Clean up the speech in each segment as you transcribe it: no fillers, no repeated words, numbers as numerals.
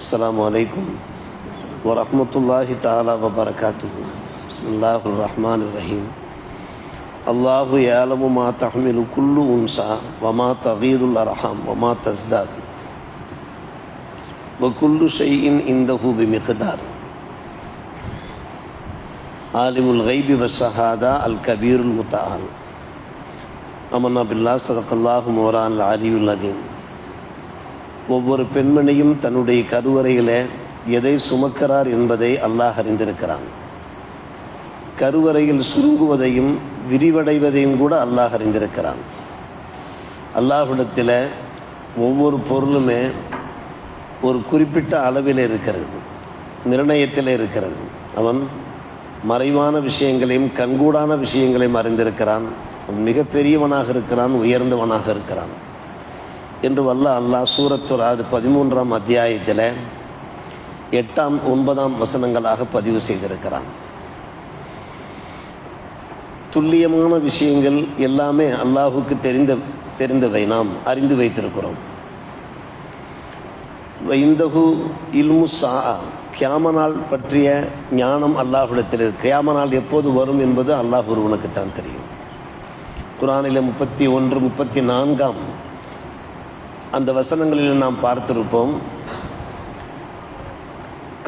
السلام عليكم ورحمة الله تعالى وبركاته. بسم الله الرحمن الرحيم. الله يعلم ما تحمل كل أنثى وما تغيض الأرحام وما تزداد وكل شيء عنده بمقدار. عالم الغيب والشهادة الكبير المتعال. آمنا بالله صدق الله مولانا العلي العظيم. ஒவ்வொரு பெண்மணியும் தன்னுடைய கருவறையில் எதை சுமக்கிறார் என்பதை அல்லாஹ் அறிந்திருக்கிறான். கருவறையில் சுருங்குவதையும் விரிவடைவதையும் கூட அல்லாஹ் அறிந்திருக்கிறான். அல்லாஹ்விடத்தில் ஒவ்வொரு பொருளுமே ஒரு குறிப்பிட்ட அளவில் இருக்கிறது, நிர்ணயத்தில் இருக்கிறது. அவன் மறைவான விஷயங்களையும் கண்கூடான விஷயங்களையும் அறிந்திருக்கிறான். அவன் மிகப்பெரியவனாக இருக்கிறான், உயர்ந்தவனாக இருக்கிறான் என்று வல்ல அல்லாஹ் சூரத்து ராத் 13ஆம் அத்தியாயத்தில் 8ஆம் 9ஆம் வசனங்களாக பதிவு செய்திருக்கிறான். துல்லியமான விஷயங்கள் எல்லாமே அல்லாஹுக்கு தெரிந்தவை, நாம் அறிந்து வைத்திருக்கிறோம். இந்தஹு இல்மு சா, கியாமனால் பற்றிய ஞானம் அல்லாஹ்விடத்தில் இருக்கு. கியாமனால் எப்போது வரும் என்பது அல்லாஹ் ஒருவனுக்குத்தான் தெரியும். குர்ஆனில் 31, 34ஆம் அந்த வசனங்களில் நாம் பார்த்திருப்போம்.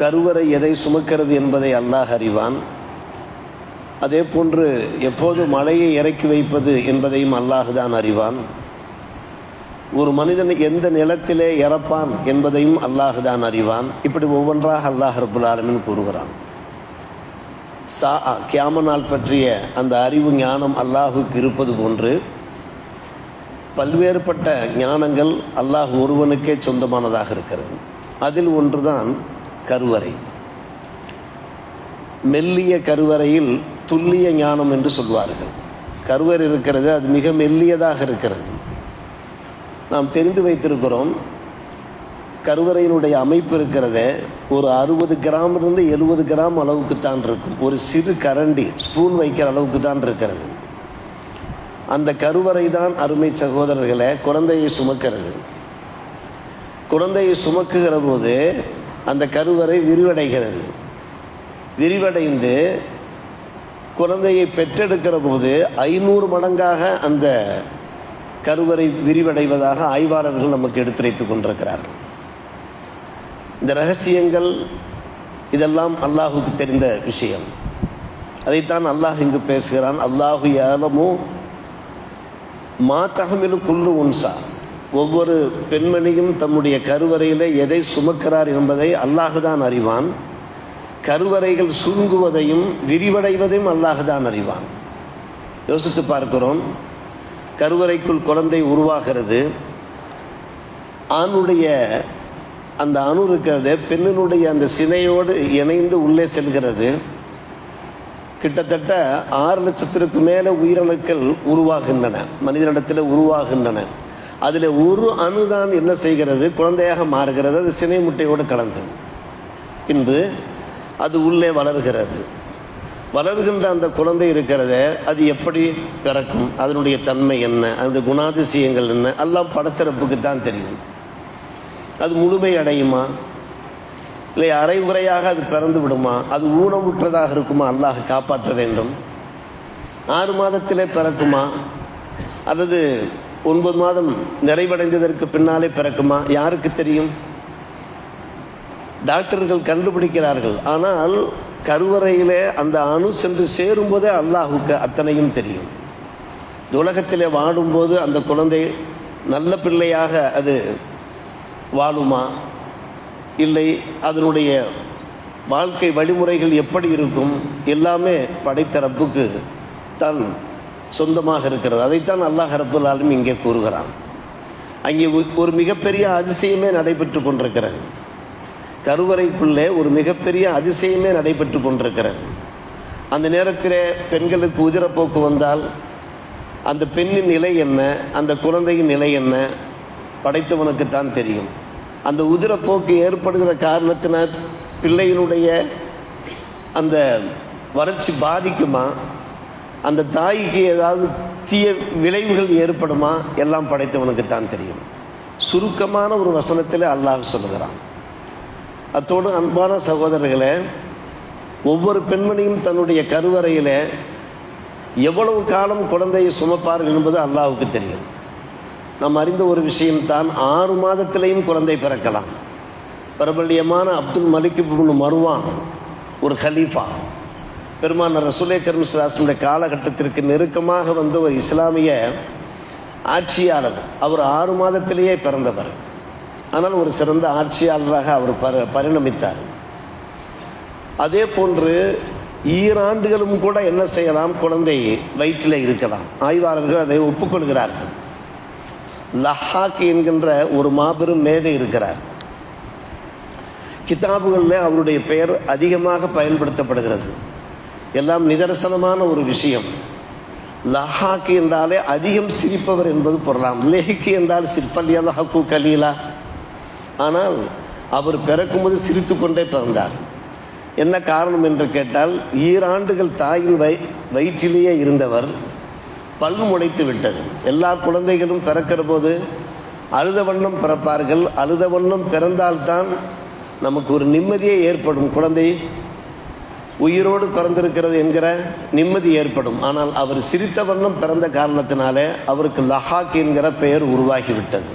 கருவறை எதை சுமக்கிறது என்பதை அல்லாஹ் அறிவான். அதே போன்று எப்போது மலையை இறக்கி வைப்பது என்பதையும் அல்லாஹ் தான் அறிவான். ஒரு மனிதன் எந்த நிலத்திலே இறப்பான் என்பதையும் அல்லாஹ் தான் அறிவான். இப்படி ஒவ்வொன்றாக அல்லாஹ் ரப்புல் ஆலமீன் கூறுகிறான். கியாமனால் பற்றிய அந்த அறிவு ஞானம் அல்லாஹுக்கு இருப்பது போன்று பல்வேறுபட்ட ஞானங்கள் அல்லாஹ் ஒருவனுக்கே சொந்தமானதாக இருக்கிறது. அதில் ஒன்றுதான் கருவறை. மெல்லிய கருவறையில் துல்லிய ஞானம் என்று சொல்வார்கள். கருவறை இருக்கிறது, அது மிக மெல்லியதாக இருக்கிறது. நாம் தெரிந்து வைத்திருக்கிறோம், கருவறையினுடைய அமைப்பு இருக்கிறத ஒரு 60 கிராமிலிருந்து 70 கிராம் அளவுக்கு தான் இருக்கும். ஒரு சிறு கரண்டி, ஸ்பூன் வைக்கிற அளவுக்கு தான் இருக்கிறது. அந்த கருவறை தான் அருமை சகோதரர்களை குழந்தையை சுமக்கிறது. குழந்தையை சுமக்குகிற போது அந்த கருவறை விரிவடைகிறது. விரிவடைந்து குழந்தையை பெற்றெடுக்கிற போது 500 மடங்காக அந்த கருவறை விரிவடைவதாக ஆய்வாளர்கள் நமக்கு எடுத்துரைத்து கொண்டிருக்கிறார்கள். இந்த ரகசியங்கள் இதெல்லாம் அல்லாஹுக்கு தெரிந்த விஷயம். அதைத்தான் அல்லாஹ் இங்கு பேசுகிறான். அல்லாஹு யஅலமு மா தஹ்மிலு குல்லு உன்சா. ஒவ்வொரு பெண்மணியும் தம்முடைய கருவறையில் எதை சுமக்கிறார் என்பதை அல்லாஹ் தான் அறிவான். கருவறைகள் சுருங்குவதையும் விரிவடைவதையும் அல்லாஹ் தான் அறிவான். யோசித்து பார்க்கிறோம், கருவறைக்குள் குழந்தை உருவாகிறது. ஆணுடைய அந்த அணு இருக்கிறது பெண்ணினுடைய அந்த சினையோடு இணைந்து உள்ளே செல்கிறது. கிட்டத்தட்ட 6 லட்சத்திற்கு மேலே உயிரணுக்கள் உருவாகின்றன, மனிதனிடத்தில் உருவாகின்றன. அதில் ஒரு அணுதான் என்ன செய்கிறது, குழந்தையாக மாறுகிறது. அது சினை முட்டையோடு கலந்து பின்பு அது உள்ளே வளர்கிறது. வளர்கின்ற அந்த குழந்தை இருக்கிறத அது எப்படி பிறக்கும், அதனுடைய தன்மை என்ன, அதனுடைய குணாதிசயங்கள் என்ன, எல்லாம் படச்சிறப்புக்கு தான் தெரியும். அது முழுமை அடையுமா, இல்லை அரைகுறையாக அது பிறந்து விடுமா, அது ஊனமுற்றதாக இருக்குமா, அல்லாஹ் காப்பாற்ற வேண்டும். 6 மாதத்திலே பிறக்குமா, அல்லது 9 மாதம் நிறைவடைந்ததற்கு பின்னாலே பிறக்குமா, யாருக்கு தெரியும்? டாக்டர்கள் கண்டுபிடிக்கிறார்கள். ஆனால் கருவறையிலே அந்த அணு சென்று சேரும்போதே அல்லாஹுக்கு அத்தனையும் தெரியும். உலகத்திலே வாடும்போது அந்த குழந்தை நல்ல பிள்ளையாக அது வாழுமா, இல்லை அதனுடைய வாழ்க்கை வழிமுறைகள் எப்படி இருக்கும், எல்லாமே படைத்த ரப்புக்கு தான் சொந்தமாக இருக்கிறது. அதைத்தான் அல்லாஹ் ரப்புல் ஆலமீன் இங்கே கூறுகிறான். அங்கே ஒரு மிகப்பெரிய அதிசயமே நடைபெற்று கொண்டிருக்கிறது. கருவறைக்குள்ளே ஒரு மிகப்பெரிய அதிசயமே நடைபெற்று கொண்டிருக்கிறது. அந்த நேரத்தில் பெண்களுக்கு உதிரப்போக்கு வந்தால் அந்த பெண்ணின் நிலை என்ன, அந்த குழந்தையின் நிலை என்ன, படைத்தவனுக்குத்தான் தெரியும். அந்த உதிரப்போக்கு ஏற்படுகிற காரணத்தினால் பிள்ளையினுடைய அந்த வறட்சி பாதிக்குமா, அந்த தாய்க்கு ஏதாவது தீய விளைவுகள் ஏற்படுமா, எல்லாம் படைத்தவனுக்குத்தான் தெரியும். சுருக்கமான ஒரு வசனத்தில் அல்லாஹ் சொல்லுகிறான். அத்தோடு அன்பான சகோதரர்களே, ஒவ்வொரு பெண்மணியும் தன்னுடைய கருவறையில் எவ்வளவு காலம் குழந்தையை சுமப்பார்கள் என்பது அல்லாஹ்வுக்கு தெரியும். நாம் அறிந்த ஒரு விஷயம்தான், 6 மாதத்திலேயும் குழந்தை பிறக்கலாம். பிரபல்யமான அப்துல் மலிக் இப்னு மர்வான் ஒரு ஹலீஃபா, பெருமானார் ரசூலே கரீம் ஸல்லல்லாஹு அலைஹி வஸல்லம் காலகட்டத்திற்கு நெருக்கமாக வந்த ஒரு இஸ்லாமிய ஆட்சியாளர். அவர் 6 மாதத்திலேயே பிறந்தவர். ஆனால் ஒரு சிறந்த ஆட்சியாளராக அவர் பரிணமித்தார். அதே போன்று ஈராண்டுகளும் கூட என்ன செய்யலாம், குழந்தை வயிற்றில் இருக்கலாம். ஆய்வாளர்கள் அதை ஒப்புக்கொள்கிறார்கள். லஹாக் என்கின்ற ஒரு மாபெரும் மேதை இருக்கிறார். கிதாபுகளில் அவருடைய பெயர் அதிகமாக பயன்படுத்தப்படுகிறது. எல்லாம் நிதர்சனமான ஒரு விஷயம். லஹாக் என்றாலே அதிகம் சிரிப்பவர் என்பது பொருளாம். லேஹிக்கு என்றால் சிற்பல்யா லஹக்கு கலீலா. ஆனால் அவர் பிறக்கும்போது சிரித்து கொண்டே பிறந்தார். என்ன காரணம் என்று கேட்டால், ஈராண்டுகள் தாயின் வயிற்றிலேயே இருந்தவர் பல் முளைத்து விட்டது. எல்லா குழந்தைகளும் பிறக்கிற போது அழுத வண்ணம் பிறப்பார்கள். அழுத வண்ணம் பிறந்தால்தான் நமக்கு ஒரு நிம்மதியே ஏற்படும். குழந்தை உயிரோடு பிறந்திருக்கிறது என்கிற நிம்மதி ஏற்படும். ஆனால் அவர் சிரித்த வண்ணம் பிறந்த காரணத்தினாலே அவருக்கு லஹாக் என்கிற பெயர் உருவாகிவிட்டது.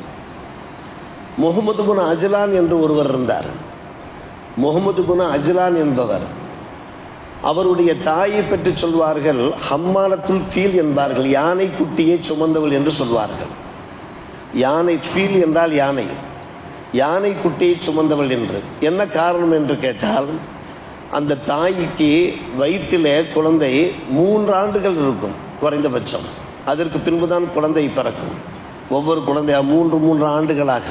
முகமது பின் அஜ்லான் என்று ஒருவர் இருந்தார். முகமது பின் அஜ்லான் என்பவர், அவருடைய தாயை பற்றி சொல்வார்கள் ஹம்மாலத்துல் ஃபீல் என்பார்கள். யானை குட்டியை சுமந்தவள் என்று சொல்வார்கள். யானை, ஃபீல் என்றால் யானை, யானை குட்டியை சுமந்தவள் என்று. என்ன காரணம் என்று கேட்டால், அந்த தாய்க்கு வயிற்றிலே குழந்தை 3 ஆண்டுகள் இருக்கும் குறைந்தபட்சம். அதற்கு பின்புதான் குழந்தை பிறக்கும். ஒவ்வொரு குழந்தையா 3 ஆண்டுகளாக.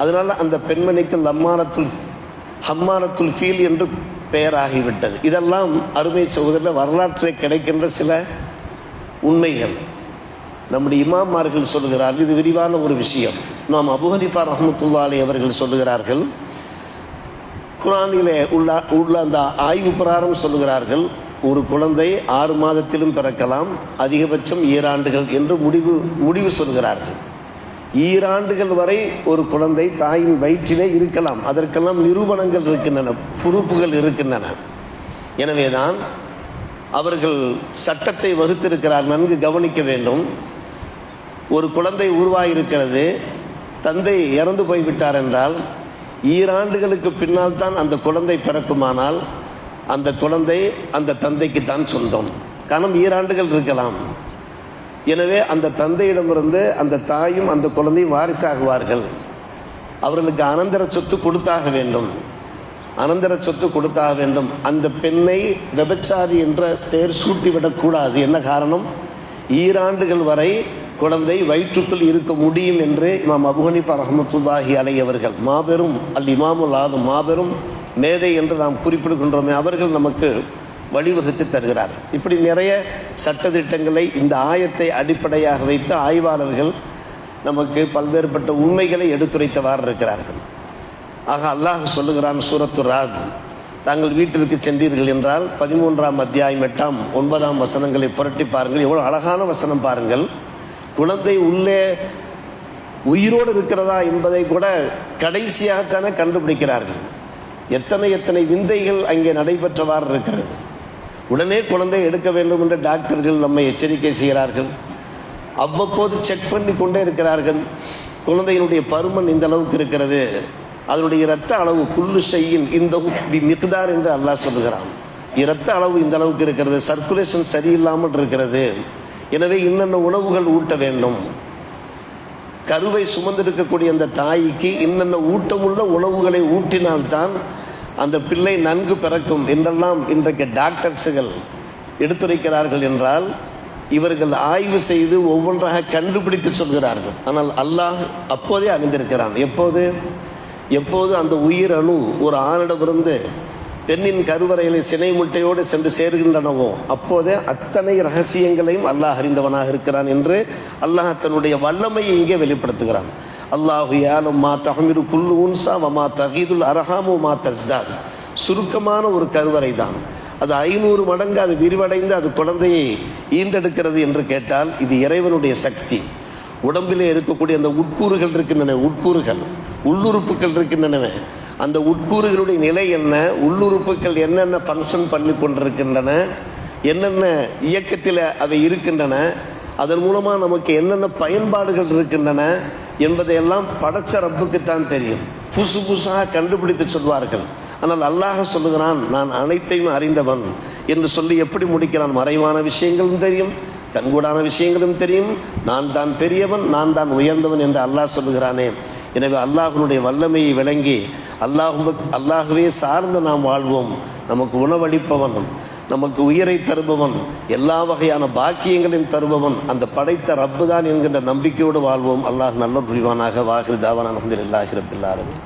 அதனால் அந்த பெண்மணிக்கு ஹம்மாலத்துல் ஃபீல் என்று பெயராகிவிட்டது. இதெல்லாம் அருமை சகோதரர் வரலாற்றில் கிடைக்கின்ற சில உண்மைகள். நம்முடைய இமாமார்கள் சொல்லுகிறார்கள், இது விரிவான ஒரு விஷயம். நாம் அபூ ஹனீஃபா ரஹ்மத்துல்லாஹி அலைஹி அவர்கள் சொல்லுகிறார்கள், குர்ஆனிலே உள்ள அந்த ஆய்வு பிரகாரம் சொல்லுகிறார்கள், ஒரு குழந்தை 6 மாதத்திலும் பிறக்கலாம், அதிகபட்சம் 7 ஆண்டுகள் என்று முடிவு சொல்கிறார்கள். 7 ஆண்டுகள் வரை ஒரு குழந்தை தாயின் வயிற்றிலே இருக்கலாம். அதற்கெல்லாம் நிரூபணங்கள் இருக்கின்றன, பொறுப்புகள் இருக்கின்றன. எனவேதான் அவர்கள் சட்டத்தை வகுத்திருக்கிறார். நன்கு கவனிக்க வேண்டும். ஒரு குழந்தை உருவாகியிருக்கிறது, தந்தை இறந்து போய்விட்டார் என்றால் 7 ஆண்டுகளுக்கு பின்னால் தான் அந்த குழந்தை பிறக்குமானால் அந்த குழந்தை அந்த தந்தைக்கு தான் சொந்தம். காரணம் 7 ஆண்டுகள் இருக்கலாம். எனவே அந்த தந்தையிடமிருந்து அந்த தாயும் அந்த குழந்தையும் வாரிசாகுவார்கள். அவர்களுக்கு அனந்தர சொத்து கொடுத்தாக வேண்டும், அனந்தர சொத்து கொடுத்தாக வேண்டும். அந்த பெண்ணை விபச்சாரி என்ற பெயர் சூட்டிவிடக்கூடாது. என்ன காரணம்? 7 ஆண்டுகள் வரை குழந்தை வயிற்றுக்குள் இருக்க முடியும் என்று இமாம் அபூ ஹனீஃபா ரஹ்மத்துல்லாஹி அலைஹி அவர்கள், மாபெரும் இமாமுல் ஆதம், மாபெரும் மேதை என்று நாம் குறிப்பிடுகின்றோமே, அவர்கள் நமக்கு வழிவகுத்து தருகிறார். இப்படி நிறைய சட்டத்திட்டங்களை இந்த ஆயத்தை அடிப்படையாக வைத்து ஆய்வாளர்கள் நமக்கு பல்வேறுபட்ட உண்மைகளை எடுத்துரைத்தவாறு இருக்கிறார்கள். ஆக அல்லாஹ் சொல்லுகிறான் சூரத்து ராத், தாங்கள் வீட்டிற்கு சென்றீர்கள் என்றால் 13ஆம் அத்தியாயம் 8ஆம் 9ஆம் வசனங்களை புரட்டி பாருங்கள். எவ்வளோ அழகான வசனம் பாருங்கள். குழந்தை உள்ளே உயிரோடு இருக்கிறதா என்பதை கூட கடைசியாகத்தானே கண்டுபிடிக்கிறார்கள். எத்தனை விந்தைகள் அங்கே நடைபெற்றவாறு இருக்கிறது. உடனே குழந்தை எடுக்க வேண்டும் என்று டாக்டர்கள் நம்மை எச்சரிக்கை செய்கிறார்கள். அவ்வப்போது செக் பண்ணி கொண்டே இருக்கிறார்கள். குழந்தையினுடைய பருமன் இந்த அளவுக்கு இருக்கிறது, அதனுடைய இரத்த அளவு குல்லு ஷையின் இந்த மிக்தார் என்று அல்லாஹ் சொல்லுகிறான். இரத்த அளவு இந்த அளவுக்கு இருக்கிறது, சர்க்குலேஷன் சரியில்லாமல் இருக்கிறது, எனவே இன்னென்ன உணவுகள் ஊட்ட வேண்டும். கருவை சுமந்திருக்கக்கூடிய அந்த தாய்க்கு இன்னென்ன ஊட்டமுள்ள உணவுகளை ஊட்டினால்தான் அந்த பிள்ளை நன்கு பிறக்கும் என்றெல்லாம் இன்றைக்கு டாக்டர்ஸுகள் எடுத்துரைக்கிறார்கள். என்றால் இவர்கள் ஆய்வு செய்து ஒவ்வொன்றாக கண்டுபிடித்து சொல்கிறார்கள். ஆனால் அல்லாஹ் அப்போதே அறிந்திருக்கிறான். எப்போது அந்த உயிர் அணு ஒரு ஆணிடமிருந்து பெண்ணின் கருவறையிலே சினை முட்டையோடு சென்று சேர்கின்றனவோ அப்போதே அத்தனை ரகசியங்களையும் அல்லாஹ் அறிந்தவனாக இருக்கிறான் என்று அல்லாஹ் தன்னுடைய வல்லமையை இங்கே வெளிப்படுத்துகிறான். அல்லாஹு யாலும் மா தஹ்மிலு குல்லு உன்சா வமா தகீதுல் அரஹாமு மா தஸ்தாத். சுருக்கமான ஒரு கருவறை தான், அது 500 மடங்கு அது விரிவடைந்து அது குழந்தையை ஈண்டெடுக்கிறது என்று கேட்டால் இது இறைவனுடைய சக்தி. உடம்பிலே இருக்கக்கூடிய அந்த உட்கூறுகள் இருக்கின்றன, உள்ளுறுப்புகள் இருக்கின்றன, அந்த உட்கூறுகளுடைய நிலை என்ன, உள்ளுறுப்புகள் என்னென்ன ஃபங்க்ஷன் பண்ணி கொண்டிருக்கின்றன, என்னென்ன இயக்கத்தில் அவை இருக்கின்றன, அதன் மூலமாக நமக்கு என்னென்ன பயன்பாடுகள் இருக்கின்றன என்பதையெல்லாம் படைச்ச ரப்புக்குத்தான் தெரியும். புதுசு புதுசாக கண்டுபிடித்து சொல்வார்கள். ஆனால் அல்லாஹ் சொல்லுகிறான், நான் அனைத்தையும் அறிந்தவன் என்று சொல்லி எப்படி முடிக்கிறான்? மறைவான விஷயங்களும் தெரியும், கண்கூடான விஷயங்களும் தெரியும், நான் தான் பெரியவன், நான் தான் உயர்ந்தவன் என்று அல்லாஹ் சொல்லுகிறானே. எனவே அல்லாஹ்வுடைய வல்லமையை விளங்கி அல்லாஹுவே சார்ந்து நாம் வாழ்வோம். நமக்கு உணவளிப்பவன், நமக்கு உயிரை தருபவன், எல்லா வகையான பாக்கியங்களையும் தருபவன் அந்த படைத்த ரப்பு தான் என்கின்ற நம்பிக்கையோடு வாழ்வோம். அல்லாஹ் நல்ல புரிவானாக. வாஹிர் தாவானா அல்ஹம்துலில்லாஹி ரப்பில் ஆலமீன்.